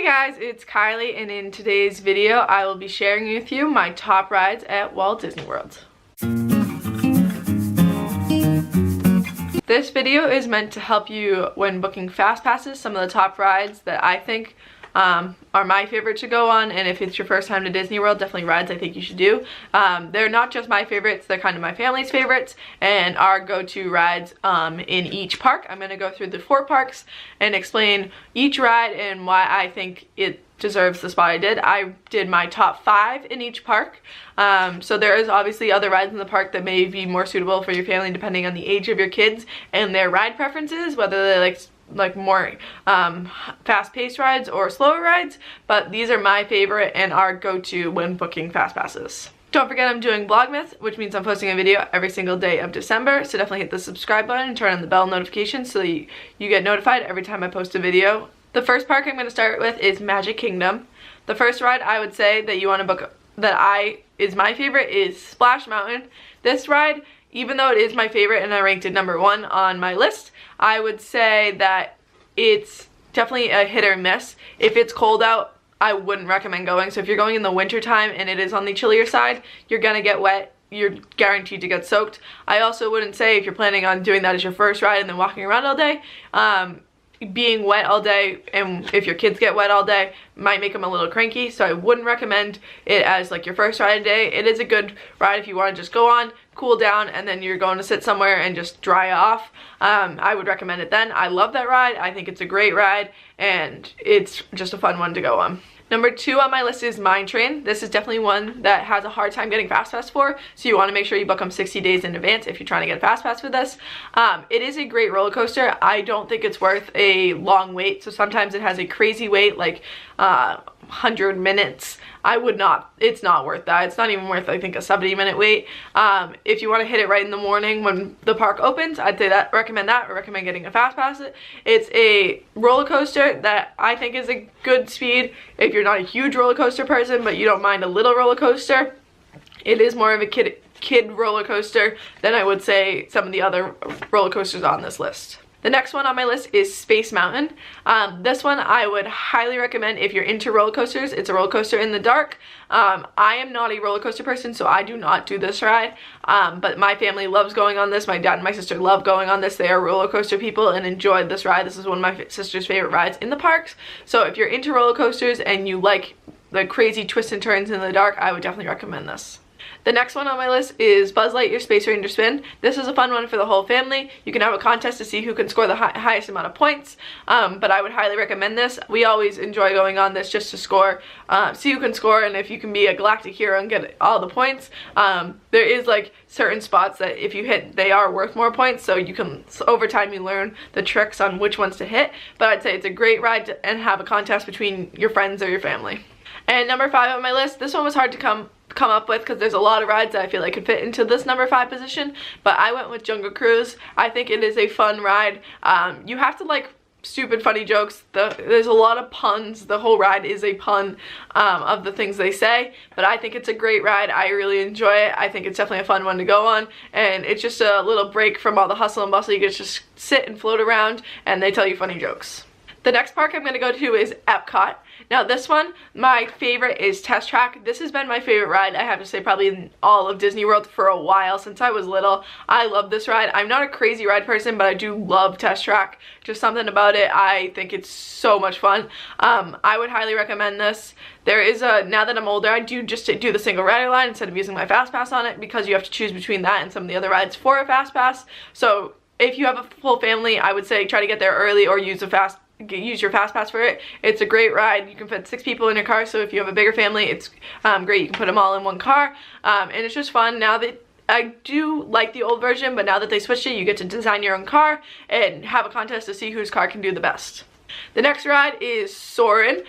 guys, it's Kylie, and in today's video I will be sharing with you my top rides at Walt Disney World. This video is meant to help you when booking fast passes, some of the top rides that I think are my favorite to go on, and if it's your first time to Disney World, definitely rides I think you should do. They're not just my favorites, they're kind of my family's favorites and our go-to rides in each park. I'm going to go through the 4 parks and explain each ride and why I think it deserves the spot I did. I did my top 5 in each park. So there is obviously other rides in the park that may be more suitable for your family depending on the age of your kids and their ride preferences, whether they like more fast-paced rides or slower rides, but these are my favorite and our go-to when booking fast passes. Don't forget I'm doing Vlogmas, which means I'm posting a video every single day of December, so definitely hit the subscribe button and turn on the bell notification so that you get notified every time I post a video. The first park I'm going to start with is Magic Kingdom. The first ride I would say that you want to book that is my favorite is Splash Mountain. This ride, even though it is my favorite and I ranked it number 1 on my list, I would say that it's definitely a hit or miss. If it's cold out, I wouldn't recommend going. So if you're going in the winter time and it is on the chillier side, you're gonna get wet. You're guaranteed to get soaked. I also wouldn't say if you're planning on doing that as your first ride and then walking around all day, being wet all day, and if your kids get wet all day, might make them a little cranky, so I wouldn't recommend it as like your first ride a day. It is a good ride if you want to just go on, cool down, and then you're going to sit somewhere and just dry off. I would recommend it then. I love that ride. I think it's a great ride, and it's just a fun one to go on. Number 2 on my list is Mine Train. This is definitely one that has a hard time getting fast pass for, so you want to make sure you book them 60 days in advance if you're trying to get a fast pass for this. It is a great roller coaster. I don't think it's worth a long wait, so sometimes it has a crazy wait, like 100 minutes. It's not worth that. It's not even worth, I think, a 70-minute wait. If you want to hit it right in the morning when the park opens, I'd say recommend that, or recommend getting a fast pass. It's a roller coaster that I think is a good speed if you're not a huge roller coaster person, but you don't mind a little roller coaster. It is more of a kid roller coaster than I would say some of the other roller coasters on this list. The next one on my list is Space Mountain. This one I would highly recommend if you're into roller coasters. It's a roller coaster in the dark. I am not a roller coaster person, so I do not do this ride. But my family loves going on this. My dad and my sister love going on this. They are roller coaster people and enjoyed this ride. This is one of my sister's favorite rides in the parks. So if you're into roller coasters and you like the crazy twists and turns in the dark, I would definitely recommend this. The next one on my list is Buzz Lightyear Space Ranger Spin. This is a fun one for the whole family. You can have a contest to see who can score the highest amount of points, but I would highly recommend this. We always enjoy going on this just to score, see who can score, and if you can be a galactic hero and get all the points. There is like certain spots that if you hit, they are worth more points, so you can, over time you learn the tricks on which ones to hit, but I'd say it's a great ride and have a contest between your friends or your family. And number 5 on my list, this one was hard to come up with because there's a lot of rides that I feel like could fit into this number 5 position, but I went with Jungle Cruise. I think it is a fun ride. You have to like stupid funny jokes. There's a lot of puns. The whole ride is a pun of the things they say, but I think it's a great ride. I really enjoy it. I think it's definitely a fun one to go on, and it's just a little break from all the hustle and bustle. You get to just sit and float around and they tell you funny jokes. The next park I'm going to go to is Epcot. Now this one, my favorite is Test Track. This has been my favorite ride, I have to say, probably in all of Disney World for a while, since I was little. I love this ride. I'm not a crazy ride person, but I do love Test Track. Just something about it, I think it's so much fun. I would highly recommend this. There is now that I'm older, I do just do the single rider line instead of using my fast pass on it, because you have to choose between that and some of the other rides for a fast pass. So if you have a full family, I would say try to get there early or use your fast pass for it. It's a great ride. You can fit 6 people in your car, so if you have a bigger family, it's great. You can put them all in one car, and it's just fun. Now that I do like the old version, but now that they switched it, you get to design your own car and have a contest to see whose car can do the best. The next ride is Soarin'.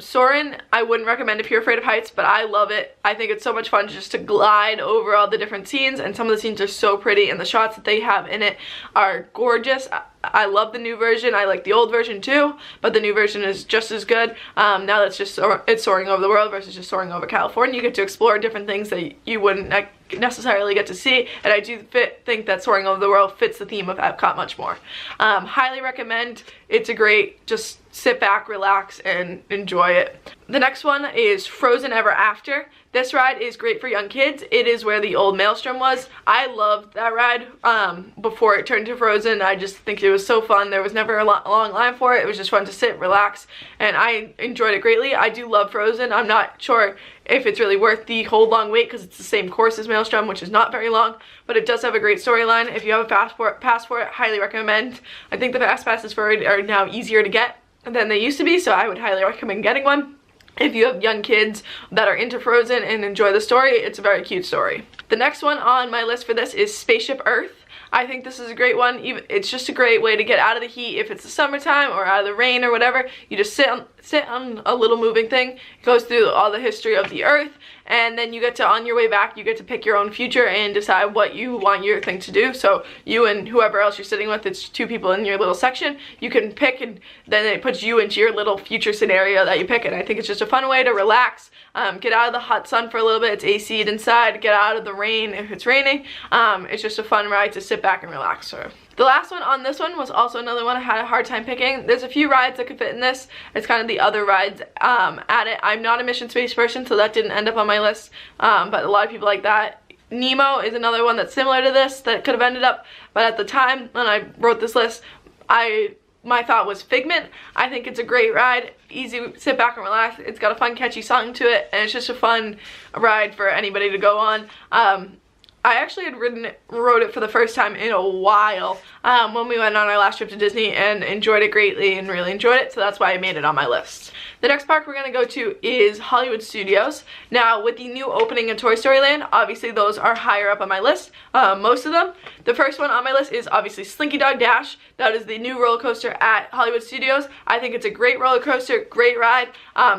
Soarin', I wouldn't recommend if you're afraid of heights, but I love it. I think it's so much fun just to glide over all the different scenes, and some of the scenes are so pretty, and the shots that they have in it are gorgeous. I love the new version. I like the old version too, but the new version is just as good. Now that's just it's soaring over the world versus just soaring over California. You get to explore different things that you wouldn't necessarily get to see, and I do think that soaring over the world fits the theme of Epcot much more. Highly recommend It's a great, just sit back, relax, and enjoy it. The next one is Frozen Ever After. This ride is great for young kids. It is where the old Maelstrom was. I loved that ride before it turned to Frozen. I just think it was so fun. There was never a long line for it. It was just fun to sit, relax, and I enjoyed it greatly. I do love Frozen. I'm not sure if it's really worth the whole long wait because it's the same course as Maelstrom, which is not very long, but it does have a great storyline. If you have a pass for it, highly recommend. I think the fast passes for it are now easier to get than they used to be, so I would highly recommend getting one. If you have young kids that are into Frozen and enjoy the story, it's a very cute story. The next one on my list for this is Spaceship Earth. I think this is a great one. It's just a great way to get out of the heat if it's the summertime or out of the rain or whatever. You just sit on a little moving thing. It goes through all the history of the Earth, and then you get to, on your way back, you get to pick your own future and decide what you want your thing to do. So you and whoever else you're sitting with, it's 2 people in your little section, you can pick, and then it puts you into your little future scenario that you pick. And I think it's just a fun way to relax, get out of the hot sun for a little bit. It's AC'd inside, get out of the rain if it's raining. It's just a fun ride to sit back and relax. So the last one on this one was also another one I had a hard time picking. There's a few rides that could fit in this. It's kind of the other rides at it. I'm not a mission space person, so that didn't end up on my list, but a lot of people like that. Nemo is another one that's similar to this that could have ended up, but at the time when I wrote this list, my thought was Figment. I think it's a great ride, easy, sit back and relax. It's got a fun catchy song to it, and it's just a fun ride for anybody to go on. I actually had rode it for the first time in a while when we went on our last trip to Disney, and enjoyed it greatly and really enjoyed it, so that's why I made it on my list. The next park we're going to go to is Hollywood Studios. Now, with the new opening in Toy Story Land, obviously those are higher up on my list, most of them. The first one on my list is obviously Slinky Dog Dash. That is the new roller coaster at Hollywood Studios. I think it's a great roller coaster, great ride,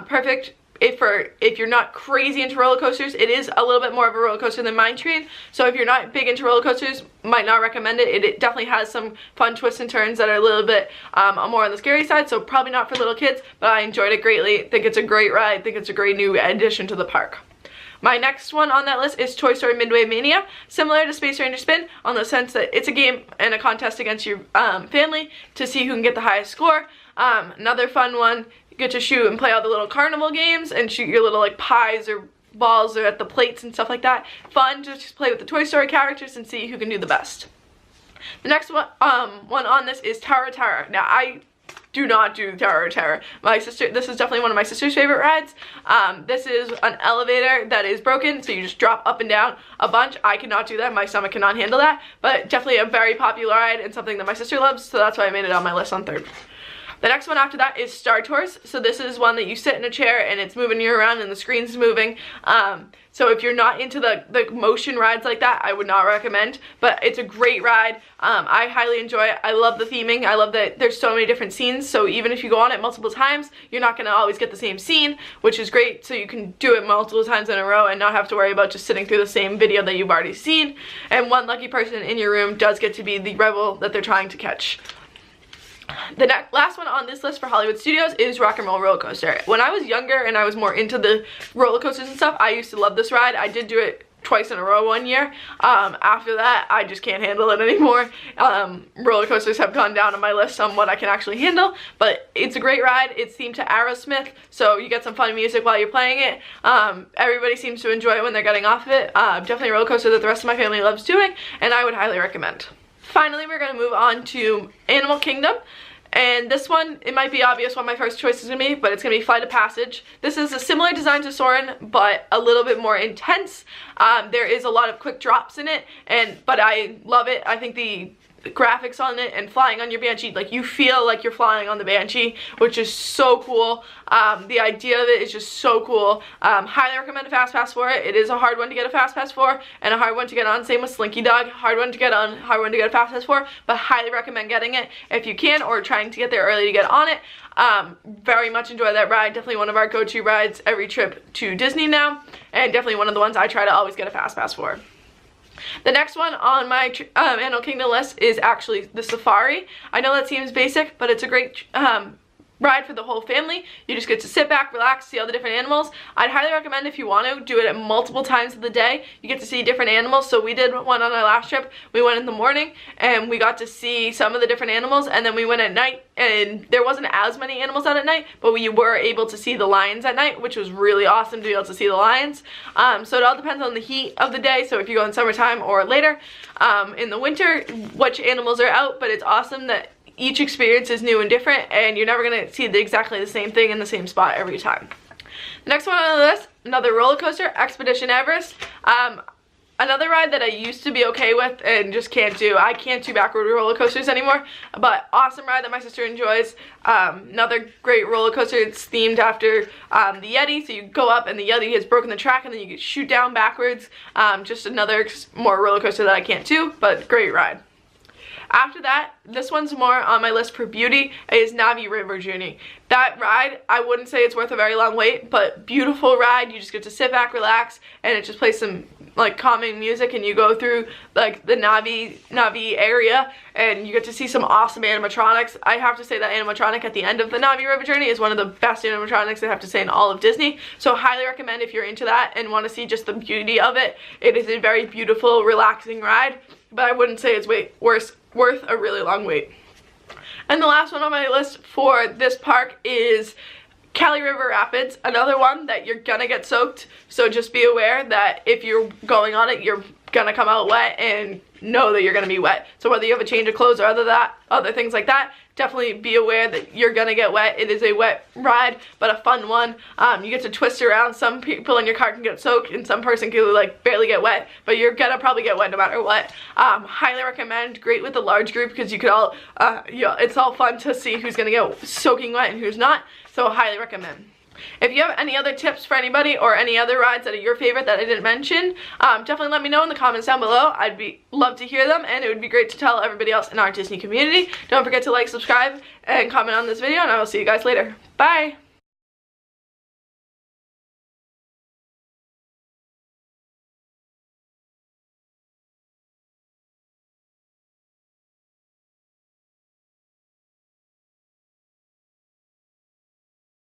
perfect. If you're not crazy into roller coasters, it is a little bit more of a roller coaster than Mine Train. So if you're not big into roller coasters, might not recommend it. It definitely has some fun twists and turns that are a little bit more on the scary side, so probably not for little kids, but I enjoyed it greatly. Think it's a great ride. Think it's a great new addition to the park. My next one on that list is Toy Story Midway Mania, similar to Space Ranger Spin on the sense that it's a game and a contest against your family to see who can get the highest score. Another fun one. You get to shoot and play all the little carnival games and shoot your little like pies or balls or at the plates and stuff like that. Fun to just play with the Toy Story characters and see who can do the best. The next one on this is Tower of Terror. Now, I do not do Tower of Terror. This is definitely one of my sister's favorite rides. This is an elevator that is broken, so you just drop up and down a bunch. I cannot do that. My stomach cannot handle that, but definitely a very popular ride and something that my sister loves, so that's why I made it on my list on 3rd. The next one after that is Star Tours. So this is one that you sit in a chair and it's moving you around and the screen's moving. So if you're not into the motion rides like that, I would not recommend, but it's a great ride. I highly enjoy it. I love the theming. I love that there's so many different scenes, so even if you go on it multiple times, you're not gonna always get the same scene, which is great, so you can do it multiple times in a row and not have to worry about just sitting through the same video that you've already seen. And one lucky person in your room does get to be the rebel that they're trying to catch. The last one on this list for Hollywood Studios is Rock and Roll Roller Coaster. When I was younger and I was more into the roller coasters and stuff, I used to love this ride. I did do it twice in a row one year. After that, I just can't handle it anymore. Roller coasters have gone down on my list on what I can actually handle, but it's a great ride. It's themed to Aerosmith, so you get some fun music while you're playing it. Everybody seems to enjoy it when they're getting off of it. Definitely a roller coaster that the rest of my family loves doing, and I would highly recommend. Finally, we're going to move on to Animal Kingdom. And this one, it might be obvious what my first choice is going to be, but it's going to be Flight of Passage. This is a similar design to Soarin', but a little bit more intense. There is a lot of quick drops in it, but I love it. I think the graphics on it and flying on your Banshee, like you feel like you're flying on the Banshee, which is so cool. The idea of it is just so cool. Highly recommend a fast pass for it. It is a hard one to get a fast pass for and a hard one to get on. Same with Slinky Dog, hard one to get on, hard one to get a fast pass for, but highly recommend getting it if you can, or trying to get there early to get on it. Very much enjoy that ride. Definitely one of our go-to rides every trip to Disney now, and definitely one of the ones I try to always get a fast pass for. The next one on my Animal Kingdom list is actually the Safari. I know that seems basic, but it's a great ride for the whole family. You just get to sit back, relax, see all the different animals. I'd highly recommend, if you want to, do it at multiple times of the day. You get to see different animals. So we did one on our last trip. We went in the morning and we got to see some of the different animals, and then we went at night and there wasn't as many animals out at night, but we were able to see the lions at night, which was really awesome to be able to see the lions. So it all depends on the heat of the day. So if you go in summertime or later, in the winter, which animals are out, but it's awesome that each experience is new and different, and you're never going to see exactly the same thing in the same spot every time. The next one on the list, another roller coaster, Expedition Everest. Another ride that I used to be okay with and just can't do. I can't do backroad roller coasters anymore, but awesome ride that my sister enjoys. Another great roller coaster. It's themed after the Yeti, so you go up and the Yeti has broken the track and then you shoot down backwards. Just another more roller coaster that I can't do, but great ride. After that, this one's more on my list for beauty, is Navi River Journey. That ride, I wouldn't say it's worth a very long wait, but beautiful ride. You just get to sit back, relax, and it just plays some like calming music, and you go through like the Navi area, and you get to see some awesome animatronics. I have to say that animatronic at the end of the Navi River Journey is one of the best animatronics I have to say in all of Disney. So highly recommend if you're into that and want to see just the beauty of it. It is a very beautiful, relaxing ride, but I wouldn't say it's worth a really long wait. And the last one on my list for this park is Cali River Rapids, another one that you're gonna get soaked, so just be aware that if you're going on it, you're gonna come out wet, and know that you're gonna be wet. So whether you have a change of clothes or other things like that, definitely be aware that you're gonna get wet. It is a wet ride, but a fun one. You get to twist around. Some people in your car can get soaked, and some person can like barely get wet, but you're gonna probably get wet no matter what. Highly recommend. Great with a large group because you could all, it's all fun to see who's gonna get soaking wet and who's not. So highly recommend. If you have any other tips for anybody or any other rides that are your favorite that I didn't mention, definitely let me know in the comments down below. I'd love to hear them, and it would be great to tell everybody else in our Disney community. Don't forget to like, subscribe, and comment on this video, and I will see you guys later. Bye!